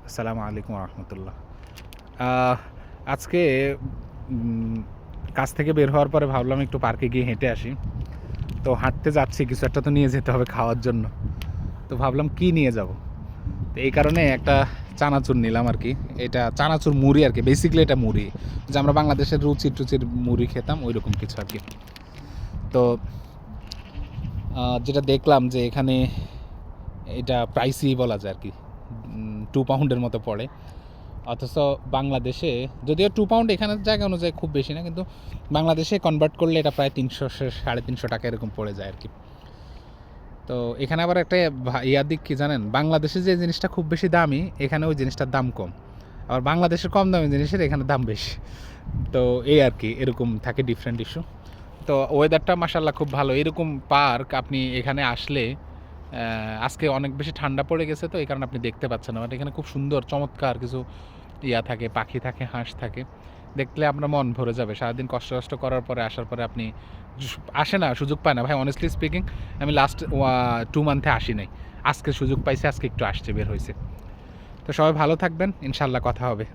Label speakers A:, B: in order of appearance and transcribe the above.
A: আসসালামু আলাইকুম রহমতুল্লাহ। আজকে কাজ থেকে বের হওয়ার পরে ভাবলাম একটু পার্কে গিয়ে হেঁটে আসি। তো হাঁটতে যাচ্ছি, কিছু একটা তো নিয়ে যেতে হবে খাওয়ার জন্য। তো ভাবলাম কি নিয়ে যাব। তো এই কারণে একটা চানাচুর নিলাম আর কি। এটা চানাচুর মুড়ি আর কি, বেসিক্যালি এটা মুড়ি, যে আমরা বাংলাদেশের রুচি টুচির মুড়ি খেতাম ওই রকম কিছু আর কি। তো যেটা দেখলাম যে এখানে এটা প্রাইসই বলা যায় আর কি, 2 পাউন্ডের মতো পড়ে। অথচ বাংলাদেশে যদিও 2 পাউন্ড এখানের জায়গা অনুযায়ী খুব বেশি না, কিন্তু বাংলাদেশে কনভার্ট করলে এটা প্রায় 300-350 টাকা এরকম পড়ে যায় আর কি। তো এখানে আবার একটা ইয়ার দিক কি জানেন, বাংলাদেশে যে জিনিসটা খুব বেশি দামি এখানে ওই জিনিসটার দাম কম, আবার বাংলাদেশের কম দামি জিনিসের এখানে দাম বেশি। তো এই আর কি, এরকম থাকে ডিফারেন্ট ইস্যু। তো ওয়েদারটা মাশাল্লাহ খুব ভালো। এরকম পার্ক আপনি এখানে আসলে, আজকে অনেক বেশি ঠান্ডা পড়ে গেছে তো এই কারণে আপনি দেখতে পাচ্ছেন না, বাট এখানে খুব সুন্দর চমৎকার কিছু ইয়া থাকে, পাখি থাকে, হাঁস থাকে, দেখলে আপনার মন ভরে যাবে। সারাদিন কষ্ট করার পরে আসার পরে আপনি আসে না, সুযোগ পায় না ভাই, অনেস্টলি স্পিকিং। আমি লাস্ট 2 মান্থে আসি নাই, আজকে সুযোগ পাইছি, আজকে একটু আসছে, বের হয়েছে। তো সবাই ভালো থাকবেন, ইনশাল্লাহ কথা হবে।